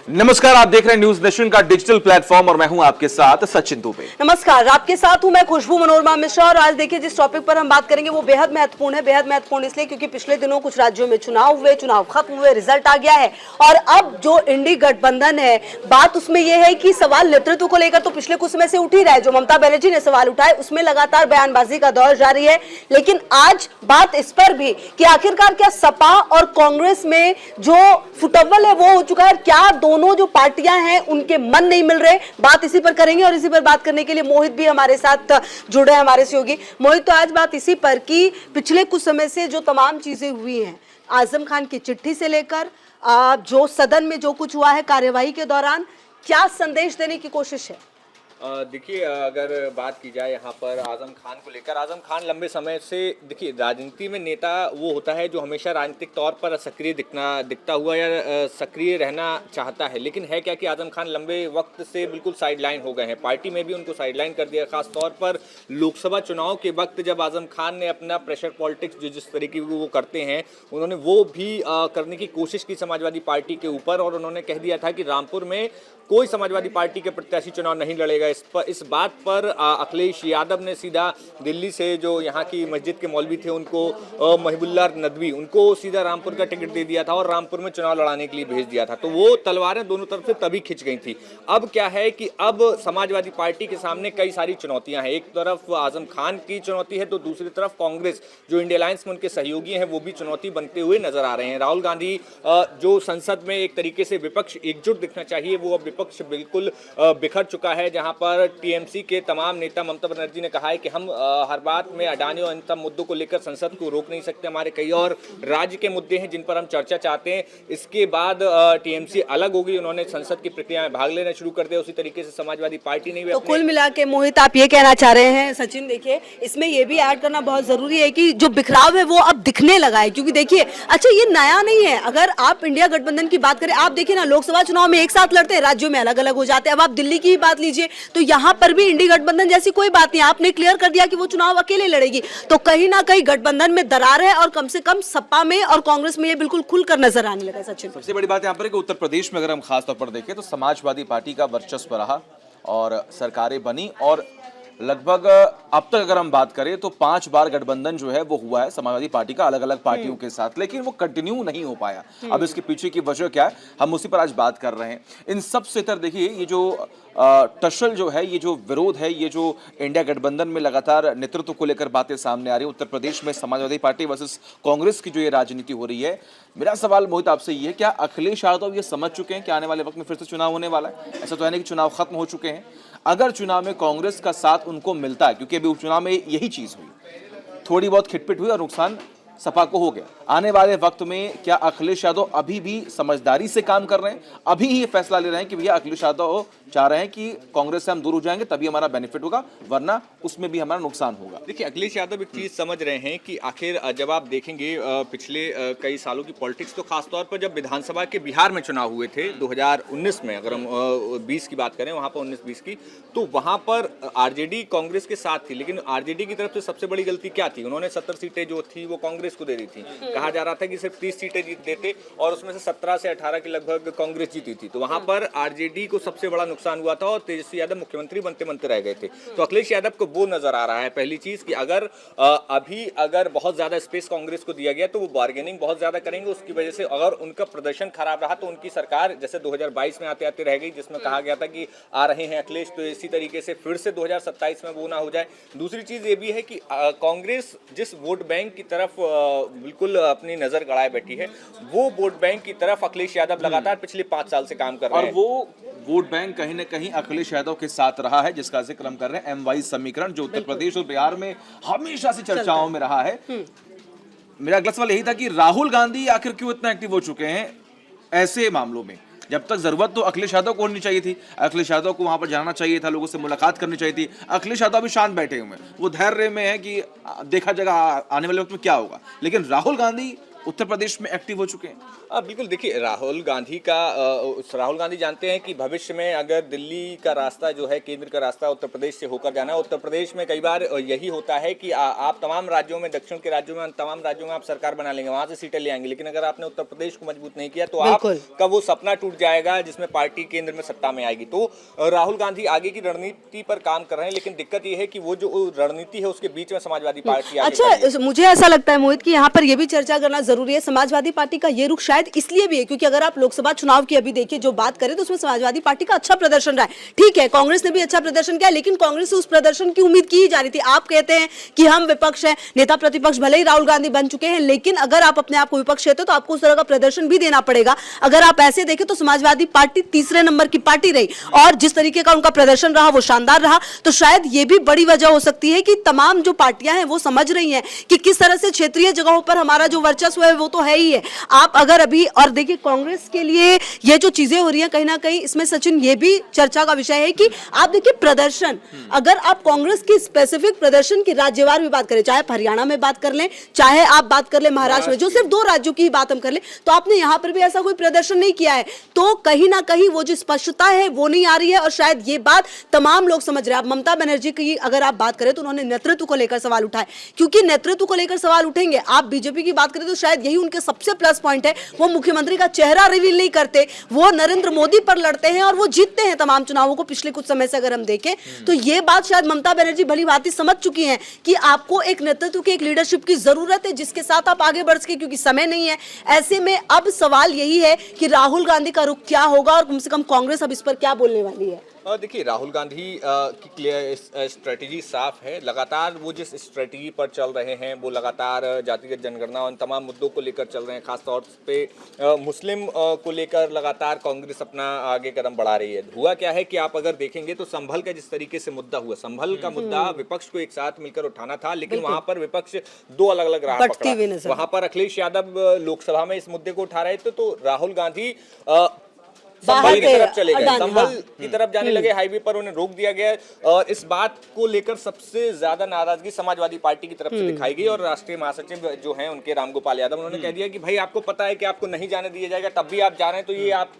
नमस्कार, आप देख रहे हैं न्यूज नेशन का डिजिटल प्लेटफॉर्म और मैं हूं आपके साथ सचिन दुबे। नमस्कार, आपके साथ हूं मैं खुशबू मनोरमा मिश्रा। और आज देखिए जिस टॉपिक पर हम बात करेंगे वो बेहद महत्वपूर्ण है। बेहद महत्वपूर्ण इसलिए क्योंकि पिछले दिनों कुछ राज्यों में चुनाव हुए, चुनाव खत्म हुए, रिजल्ट आ गया है और अब जो इंडी गठबंधन है, बात उसमें यह है कि सवाल नेतृत्व को लेकर तो पिछले कुछ समय से उठ ही रहा है। जो ममता बनर्जी ने सवाल उठाए उसमें लगातार बयानबाजी का दौर जारी है, लेकिन आज बात इस पर भी कि आखिरकार क्या सपा और कांग्रेस में जो फुटअव्वल है वो हो चुका है, क्या दोनों जो पार्टियां हैं उनके मन नहीं मिल रहे। बात इसी पर करेंगे और इसी पर बात करने के लिए मोहित भी हमारे साथ जुड़े हैं, हमारे सहयोगी। मोहित, तो आज बात इसी पर कि पिछले कुछ समय से जो तमाम चीजें हुई हैं, आजम खान की चिट्ठी से लेकर जो सदन में जो कुछ हुआ है कार्यवाही के दौरान, क्या संदेश देने की कोशिश है? देखिए, अगर बात की जाए यहाँ पर आजम खान को लेकर, आजम खान लंबे समय से, देखिए राजनीति में नेता वो होता है जो हमेशा राजनीतिक तौर पर सक्रिय दिखता हुआ या सक्रिय रहना चाहता है, लेकिन है क्या कि आजम खान लंबे वक्त से बिल्कुल साइडलाइन हो गए हैं। पार्टी में भी उनको साइडलाइन कर दिया, खास तौर पर लोकसभा चुनाव के वक्त जब आजम खान ने अपना प्रेशर पॉलिटिक्स जिस तरीके की वो करते हैं, उन्होंने वो भी करने की कोशिश की समाजवादी पार्टी के ऊपर, और उन्होंने कह दिया था कि रामपुर में कोई समाजवादी पार्टी के प्रत्याशी चुनाव नहीं लड़ेगा। इस बात पर अखिलेश यादव ने सीधा दिल्ली से जो यहाँ की मस्जिद के मौलवी थे उनको, महिबुल्लाह नदवी, उनको सीधा रामपुर का टिकट दे दिया था और रामपुर में चुनाव लड़ाने के लिए भेज दिया था। तो वो तलवारें दोनों तरफ से तभी खिंच गई थी। अब क्या है कि अब समाजवादी पार्टी के सामने कई सारी चुनौतियां हैं। एक तरफ आजम खान की चुनौती है तो दूसरी तरफ कांग्रेस, जो इंडिया अलायंस में उनके सहयोगी हैं, वो भी चुनौती बनते हुए नजर आ रहे हैं। राहुल गांधी, जो संसद में एक तरीके से विपक्ष एकजुट दिखना चाहिए, वो अब विपक्ष बिल्कुल बिखर चुका है। जहां पर टीएमसी के तमाम नेता, ममता बनर्जी ने कहा है कि हम हर बात में अडानी और इन सब मुद्दों को लेकर संसद को रोक नहीं सकते। हमारे कई और राज्य के मुद्दे हैं जिन पर हम चर्चा चाहते हैं। इसके बाद टीएमसी अलग हो गई, उन्होंने संसद की प्रक्रिया में भाग लेना शुरू कर दिया। उसी तरीके से समाजवादी पार्टी ने भी। तो कुल मिला के मोहित आप ये कहना चाह रहे हैं, सचिन देखिए इसमें ये भी ऐड करना बहुत जरूरी है कि जो बिखराव है वो अब दिखने लगा है। क्योंकि देखिए, अच्छा ये नया नहीं है। अगर आप इंडिया गठबंधन की बात करें, आप देखिए ना, लोकसभा चुनाव में एक साथ लड़ते हैं, राज्यों में अलग अलग हो जाते हैं। अब आप दिल्ली की ही बात लीजिए तो यहाँ पर भी इंडी गठबंधन जैसी कोई बात नहीं, आपने क्लियर कर दिया कि वो चुनाव अकेले लड़ेगी। तो कहीं ना कहीं गठबंधन में दरार है और कम से कम सपा में और कांग्रेस में ये बिल्कुल खुलकर नजर आने लगा। सचिन, सबसे बड़ी बात यहाँ पर है कि उत्तर प्रदेश में अगर हम खास तौर पर देखें तो समाजवादी पार्टी का वर्चस्व रहा और सरकारें बनी, और लगभग अब तक अगर हम बात करें तो 5 बार गठबंधन जो है वो हुआ है समाजवादी पार्टी का अलग अलग पार्टियों के साथ, लेकिन वो कंटिन्यू नहीं हो पाया। अब इसके पीछे की वजह क्या है, हम उसी पर आज बात कर रहे हैं। इन सब से तर देखिए, ये जो टसल जो है, ये जो विरोध है, ये जो इंडिया गठबंधन में लगातार नेतृत्व को लेकर बातें सामने आ रही है, उत्तर प्रदेश में समाजवादी पार्टी वर्सेस कांग्रेस की जो ये राजनीति हो रही है, मेरा सवाल मोहित आपसे ये है, क्या अखिलेश यादव ये समझ चुके हैं कि आने वाले वक्त में फिर से चुनाव होने वाला है? ऐसा तो है नहीं कि चुनाव खत्म हो चुके हैं। अगर चुनाव में कांग्रेस का साथ उनको मिलता है, क्योंकि अभी उपचुनाव में यही चीज हुई, थोड़ी बहुत खिटपिट हुई और नुकसान सपा को हो गया, आने वाले वक्त में क्या अखिलेश यादव अभी भी समझदारी से काम कर रहे हैं, अभी ही ये फैसला ले रहे हैं कि भैया अखिलेश यादव चाह रहे हैं कि कांग्रेस से हम दूर हो जाएंगे तभी हमारा बेनिफिट होगा, वरना उसमें भी हमारा नुकसान होगा? देखिए, अखिलेश यादव एक चीज समझ रहे हैं कि आखिर जब आप देखेंगे पिछले कई सालों की पॉलिटिक्स, तो खासतौर पर जब विधानसभा के बिहार में चुनाव हुए थे 2019 में, अगर हम 20 की बात करें, वहां पर 19-20 की, तो वहां पर आरजेडी कांग्रेस के साथ थी, लेकिन आरजेडी की तरफ से सबसे बड़ी गलती क्या थी, उन्होंने 70 सीटें जो थी वो कांग्रेस को दे दी थी। कहा जा रहा था कि सिर्फ 30 सीटें जीत देते और उसमें से 17 से 18 के लगभग कांग्रेस जीती थी। तो वहां पर आरजेडी को सबसे बड़ा नुकसान हुआ था और तेजस्वी यादव मुख्यमंत्री बनते बनते रह गए थे। तो अखिलेश यादव को वो नजर आ रहा है, पहली चीज कि अगर बहुत ज्यादा स्पेस कांग्रेस को दिया गया तो वो बार्गेनिंग बहुत ज्यादा करेंगे। उसकी वजह से अगर उनका प्रदर्शन खराब रहा तो उनकी सरकार जैसे 2022 में आते आते रह गई, जिसमें कहा गया था कि आ रहे हैं अखिलेश, तो इसी तरीके से फिर से 2027 में वो ना हो जाए। दूसरी चीज ये भी है कि कांग्रेस जिस वोट बैंक की तरफ बिल्कुल अपनी नजर गड़ाए बैठी है, वो वोट बैंक की तरफ अखिलेश यादव लगातार पिछले 5 साल से काम कर रहे हैं। और वो वोट बैंक कहीं ना कहीं अखिलेश यादव के साथ रहा है, जिसका जिक्र हम कर रहे हैं, MY समीकरण, जो उत्तर प्रदेश और बिहार में हमेशा से चर्चाओं में रहा है। मेरा अगला सवाल यही था कि राहुल गांधी आखिर क्यों इतना एक्टिव हो चुके हैं ऐसे मामलों में? जब तक जरूरत तो अखिलेश यादव को होनी चाहिए थी, अखिलेश यादव को वहां पर जाना चाहिए था, लोगों से मुलाकात करनी चाहिए थी। अखिलेश यादव भी शांत बैठे हुए हैं, वो धैर्य में है कि देखा जाएगा आने वाले वक्त में क्या होगा। लेकिन राहुल गांधी उत्तर प्रदेश में एक्टिव हो चुके हैं। बिल्कुल, देखिए राहुल गांधी जानते हैं कि भविष्य में अगर दिल्ली का रास्ता जो है, केंद्र का रास्ता उत्तर प्रदेश से होकर जाना है। उत्तर प्रदेश में कई बार यही होता है कि आप तमाम राज्यों में, दक्षिण के राज्यों में, तमाम राज्यों में आप सरकार बना लेंगे, वहां से सीटें ले आएंगे, लेकिन अगर आपने उत्तर प्रदेश को मजबूत नहीं किया तो आपका वो सपना टूट जाएगा जिसमें पार्टी केंद्र में सत्ता में आएगी। तो राहुल गांधी आगे की रणनीति पर काम कर रहे हैं, लेकिन दिक्कत ये है कि वो जो रणनीति है उसके बीच में समाजवादी पार्टी अच्छा, मुझे ऐसा लगता है मोहित कि यहाँ पर यह भी चर्चा करना जरूरी है। समाजवादी पार्टी का ये रुख शायद इसलिए भी है क्योंकि अगर आप लोकसभा चुनाव की अभी देखिए जो बात करें तो उसमें समाजवादी पार्टी का अच्छा प्रदर्शन रहा है। ठीक है, कांग्रेस ने भी अच्छा प्रदर्शन किया, लेकिन कांग्रेस से उस प्रदर्शन की उम्मीद की ही जा रही थी। आप कहते हैं कि हम विपक्ष हैं, नेता प्रतिपक्ष भले ही राहुल गांधी बन चुके हैं, लेकिन अगर आप अपने आप को विपक्ष कहते हो तो आपको उस तरह का प्रदर्शन भी देना पड़ेगा। अगर आप ऐसे देखें तो समाजवादी पार्टी तीसरे नंबर की पार्टी रही और जिस तरीके का उनका प्रदर्शन रहा वो शानदार रहा। तो शायद ये भी बड़ी वजह हो सकती है कि तमाम जो पार्टियां हैं वो समझ रही हैं कि किस तरह से क्षेत्रीय जगहों पर हमारा जो वर्चस्व है वो तो है ही है। आप अगर अभी और देखिए कांग्रेस के लिए ये जो चीजें हो रही हैं कहीं ना कहीं इसमें सचिन ये भी चर्चा का विषय है कि आप देखिए प्रदर्शन, अगर आप कांग्रेस की स्पेसिफिक प्रदर्शन की राज्यवार भी बात करें, चाहे हरियाणा में बात कर लें, चाहे आप बात कर लें महाराष्ट्र में, जो सिर्फ 2 राज्यों की ही बात हम कर लें, तो आपने यहां पर भी ऐसा कोई प्रदर्शन नहीं किया है। तो कहीं ना कहीं वो जो स्पष्टता है वो नहीं आ रही है और शायद ये बात तमाम लोग समझ रहे हैं। आप ममता बनर्जी की अगर आप बात करें तो उन्होंने नेतृत्व को लेकर सवाल उठाए, क्योंकि नेतृत्व को लेकर सवाल उठेंगे। आप बीजेपी की बात करें तो शायद यही उनके सबसे प्लस पॉइंट है, वो मुख्यमंत्री का चेहरा रिवील नहीं करते, वो नरेंद्र मोदी पर लड़ते हैं और वो जीतते हैं तमाम चुनावों को। पिछले कुछ समय से अगर हम देखें तो ये बात शायद ममता बनर्जी भली भांति समझ चुकी हैं कि आपको एक नेतृत्व की, एक लीडरशिप की जरूरत है जिसके साथ आप आगे बढ़ सके, क्योंकि समय नहीं है। ऐसे में अब सवाल यही है कि राहुल गांधी का रुख क्या होगा और कम से कम कांग्रेस अब इस पर क्या बोलने वाली है। देखिए राहुल गांधी की क्लियर स्ट्रेटेजी साफ है। लगातार वो जिस स्ट्रेटेजी पर चल रहे हैं वो लगातार जातिगत जनगणना और तमाम मुद्दों को लेकर चल रहे हैं। खासतौर पे मुस्लिम को लेकर लगातार कांग्रेस अपना आगे कदम बढ़ा रही है। हुआ क्या है कि आप अगर देखेंगे तो संभल का जिस तरीके से मुद्दा हुआ, संभल का मुद्दा विपक्ष को एक साथ मिलकर उठाना था, लेकिन वहां पर विपक्ष 2 अलग-अलग राह पकड़ा। वहां पर अखिलेश यादव लोकसभा में इस मुद्दे को उठा रहे थे तो राहुल गांधी संभल की तरफ चले गए, संभल की तरफ जाने लगे, हाईवे पर उन्हें रोक दिया गया और इस बात को लेकर सबसे ज्यादा नाराजगी समाजवादी पार्टी की तरफ से दिखाई गई और राष्ट्रीय महासचिव जो हैं उनके रामगोपाल यादव, उन्होंने कह दिया कि भाई आपको पता है कि आपको नहीं जाने दिया जाएगा, तब भी आप जा रहे हैं, तो ये आप,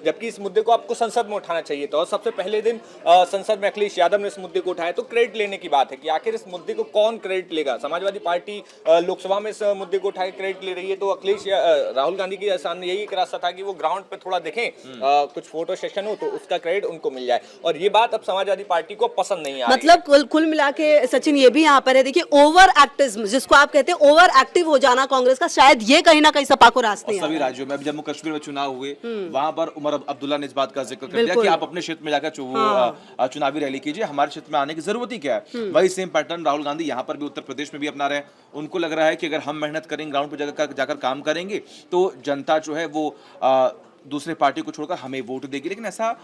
जबकि इस मुद्दे को आपको संसद में उठाना चाहिए था। और सबसे पहले दिन संसद में अखिलेश यादव ने इस मुद्दे को उठाया। तो क्रेडिट लेने की बात है कि आखिर इस मुद्दे को कौन क्रेडिट लेगा। समाजवादी पार्टी लोकसभा में इस मुद्दे को उठाकर क्रेडिट ले रही है, तो राहुल गांधी के सामने यही एक रास्ता था कि वो ग्राउंड पे थोड़ा देखें, कुछ फोटो सेशन हो तो उसका क्रेडिट उनको मिल जाए, और ये बात अब समाजवादी पार्टी को पसंद नहीं आ रही। मतलब कुल मिला के सचिन ये भी यहाँ पर है, देखिए ओवर एक्टिज्म जिसको आप कहते हैं, ओवर एक्टिव हो जाना कांग्रेस का, शायद ये कहीं ना कहीं सपा को रास्ते हैं। सभी राज्यों में अब जम्मू कश्मीर में चुनाव हुए, वहां पर उमर अब्दुल्ला ने इस बात का जिक्र कर दिया कि आप अपने क्षेत्र में जाकर चुनावी रैली कीजिए, हमारे क्षेत्र में आने की जरूरत ही क्या है। वही सेम पैटर्न राहुल गांधी यहाँ पर भी उत्तर प्रदेश में भी अपना रहे हैं। उनको लग रहा है कि अगर हम मेहनत करेंगे, ग्राउंड पर जाकर काम करेंगे तो जनता जो है वो दूसरे पार्टी को छोड़कर हमें वोट देगी। लेकिन ऐसा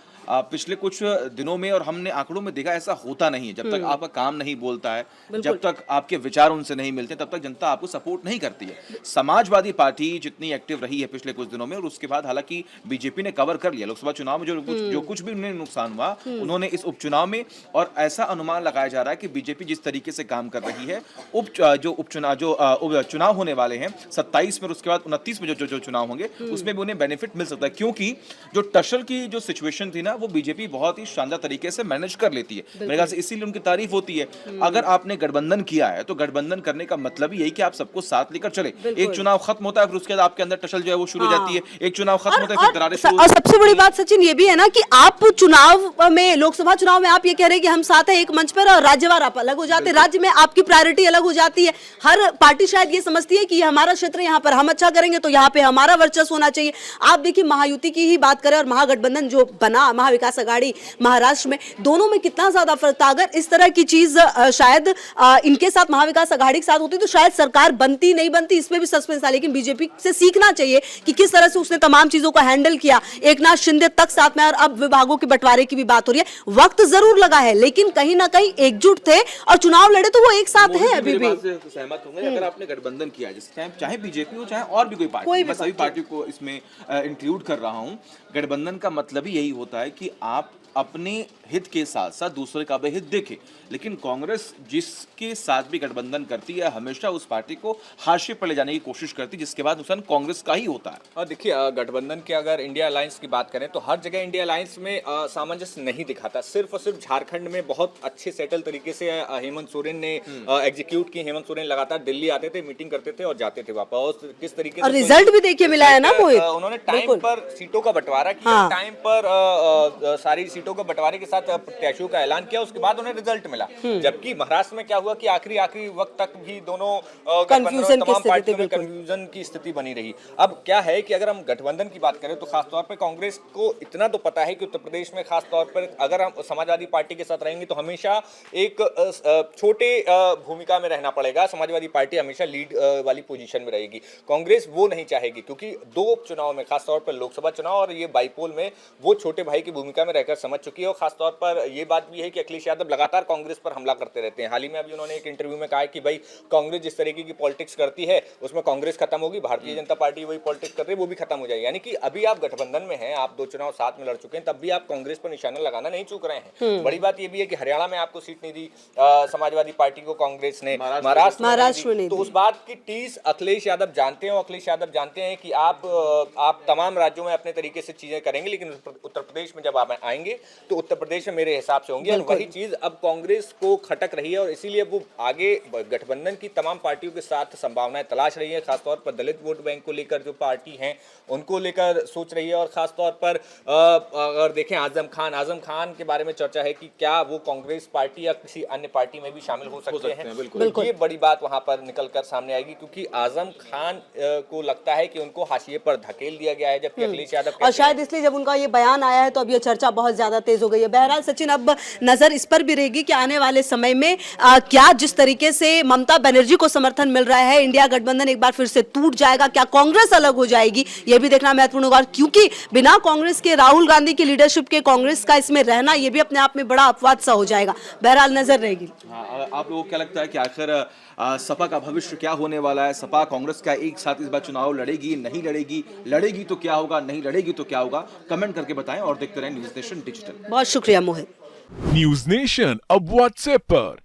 पिछले कुछ दिनों में और हमने आंकड़ों में देखा ऐसा होता नहीं है। जब तक आपका काम नहीं बोलता है, जब तक आपके विचार उनसे नहीं मिलते, तब तक जनता आपको सपोर्ट नहीं करती है। समाजवादी पार्टी जितनी एक्टिव रही है पिछले कुछ दिनों में, और उसके बाद हालांकि बीजेपी ने कवर कर लिया लोकसभा चुनाव में जो कुछ भी उन्हें नुकसान हुआ, उन्होंने इस उपचुनाव में, और ऐसा अनुमान लगाया जा रहा है कि बीजेपी जिस तरीके से काम कर रही है, चुनाव होने वाले हैं 27 में और उसके बाद 29 में जो चुनाव होंगे उसमें भी उन्हें बेनिफिट मिल सकता है, क्योंकि जो टशल की जो सिचुएशन थी ना वो बीजेपी बहुत ही शानदार तरीके से मैनेज कर लेती है। मेरे ख्याल से इसीलिए उनकी तारीफ होती है। अगर आपने गठबंधन किया है तो गठबंधन करने का मतलब ही यही कि आप सबको साथ लेकर चले। एक चुनाव खत्म होता है फिर उसके बाद आपके अंदर टशल जो है वो शुरू हो जाती है, एक चुनाव खत्म होता है फिर दरारें शुरू। और सबसे बड़ी बात सचिन ये भी है ना कि आप चुनाव में, लोकसभा चुनाव में आप ये कह रहे हैं कि हम साथ हैं एक मंच पर, और राज्यवार आप अलग हो जाते हैं, राज्य में आपकी प्रायोरिटी अलग हो जाती है। हर पार्टी शायद ये समझती है कि ये हमारा क्षेत्र, यहाँ पर हम अच्छा करेंगे तो यहाँ पे हमारा वर्चस्व होना चाहिए। आप देखिए महायुति की ही बात करें और महागठबंधन जो बना, महाविकास अघाड़ी महाराष्ट्र में, दोनों में कितना ज्यादा फर्क था। अगर इस तरह की चीज शायद इनके साथ, महाविकास अघाड़ी के साथ होती तो शायद सरकार बनती नहीं बनती, इसमें भी सस्पेंस था। लेकिन बीजेपी से सीखना चाहिए कि किस तरह से उसने तमाम चीजों को हैंडल किया। एकनाथ शिंदे तक साथ में, और अब विभागों के बंटवारे की भी बात हो रही है। वक्त जरूर लगा है लेकिन कहीं ना कहीं एकजुट थे और चुनाव लड़े तो वो एक साथ है। अभी भी सहमत होंगे अगर आपने गठबंधन किया, चाहे बीजेपी हो चाहे और भी कोई पार्टी, सभी पार्टी को इसमें इंक्लूड रिपीट कर रहा हूं, गठबंधन का मतलब ही यही होता है कि आप अपने हित के साथ साथ दूसरे का भी हित देखें। लेकिन कांग्रेस जिसके साथ भी गठबंधन करती है हमेशा उस पार्टी को हाशिए पर ले जाने की कोशिश करती है, जिसके बाद नुकसान कांग्रेस का ही होता है। और देखिए गठबंधन की अगर इंडिया अलायंस की बात करें तो हर जगह इंडिया अलायंस में सामंजस्य नहीं दिखाता। सिर्फ और सिर्फ झारखंड में बहुत अच्छे सेटल तरीके से हेमंत सोरेन ने एग्जीक्यूट की। हेमंत सोरेन लगातार दिल्ली आते थे, मीटिंग करते थे और जाते थे वापस। और किस तरीके और से रिजल्ट भी देखिए मिला है ना मोहित। उन्होंने टाइम बिल्कुल। पर सीटों का बंटवारा किया, हाँ। टाइम पर सारी सीटों के बंटवारे के साथ प्रत्याशियों का ऐलान किया, उसके बाद उन्हें रिजल्ट मिला। जबकि महाराष्ट्र में क्या हुआ कि आखिरी वक्त तक भी दोनों कंफ्यूजन की तमाम स्थिति पार्टियों थी, में बिल्कुल। कंफ्यूजन की स्थिति बनी रही। अब क्या है कि अगर हम गठबंधन की बात करें तो खासतौर पर कांग्रेस को इतना तो पता है कि उत्तर प्रदेश में खासतौर पर अगर हम समाजवादी पार्टी के साथ रहेंगे तो हमेशा एक छोटे भूमिका में रहना पड़ेगा। समाजवादी पार्टी हमेशा लीड वाली पोजीशन में रहेगी। कांग्रेस वो नहीं चाहेगी क्योंकि दो चुनाव में, खासतौर पर लोकसभा चुनाव और ये बाईपोल में, वो छोटे भाई की भूमिका में रहकर समझ चुकी है। और खासतौर पर ये बात भी है कि अखिलेश यादव लगातार कांग्रेस पर हमला करते रहते हैं। हाल ही में अभी उन्होंने एक इंटरव्यू में कहा है कि भाई कांग्रेस जिस तरीके की पॉलिटिक्स करती है उसमें कांग्रेस खत्म होगी, भारतीय जनता पार्टी वही पॉलिटिक्स कर रही है वो भी खत्म हो जाएगी। यानी कि अभी आप गठबंधन में हैं, आप 2 चुनाव साथ में लड़ चुके हैं, तब भी आप कांग्रेस पर निशाना लगाना नहीं चूक रहे हैं। बड़ी बात ये भी है कि हरियाणा में आपको सीट नहीं दी समाजवादी पार्टी को कांग्रेस ने, महाराष्ट्र में नहीं दी। तो उस बात की टीस अखिलेश यादव जानते हैं। अखिलेश यादव जानते हैं कि आप तमाम राज्यों में अपने तरीके से चीजें करेंगे, लेकिन उत्तर प्रदेश में जब आप आएंगे तो उत्तर प्रदेश में मेरे हिसाब से होंगे। और वही चीज अब कांग्रेस को खटक रही है और इसीलिए वो आगे गठबंधन की तमाम पार्टियों के साथ संभावनाएं तलाश रही है। खासतौर पर दलित वोट बैंक को लेकर जो पार्टी हैं उनको लेकर सोच रही है। और खासतौर पर अगर देखें आजम खान के बारे में चर्चा है कि क्या वो कांग्रेस पार्टी या किसी अन्य पार्टी में भी शामिल हो सकते हैं। बिल्कुल। ये बड़ी बात वहां पर निकल कर सामने आएगी क्योंकि आजम खान को लगता है कि उनको हाशिए पर धकेल दिया गया है, जबकि अखिलेश यादव और शायद इसलिए जब उनका ये बयान आया है तो अब ये चर्चा बहुत ज्यादा तेज हो गई है। बहरहाल सचिन, अब नजर इस पर भी रहेगी कि आने वाले समय में क्या जिस तरीके से ममता बनर्जी को समर्थन मिल रहा है, इंडिया गठबंधन एक बार फिर से टूट जाएगा, क्या कांग्रेस अलग हो जाएगी, ये भी देखना महत्वपूर्ण होगा। क्योंकि बिना कांग्रेस के, राहुल गांधी की लीडरशिप के कांग्रेस का इसमें रहना ये भी अपने आप में बड़ा अपवाद सा हो जाएगा। बहरहाल नजर रहेगी। हाँ, आप लोगों को क्या लगता है कि आखिर सपा का भविष्य क्या होने वाला है? सपा कांग्रेस का एक साथ इस बार चुनाव लड़ेगी, नहीं लड़ेगी? लड़ेगी तो क्या होगा, नहीं लड़ेगी तो क्या होगा? कमेंट करके बताएं और देखते रहें न्यूज़ नेशन डिजिटल। बहुत शुक्रिया मोहित। न्यूज नेशन अब व्हाट्सएप पर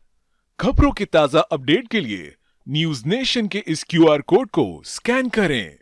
खबरों के ताजा अपडेट के लिए न्यूज नेशन के इस QR कोड को स्कैन करें।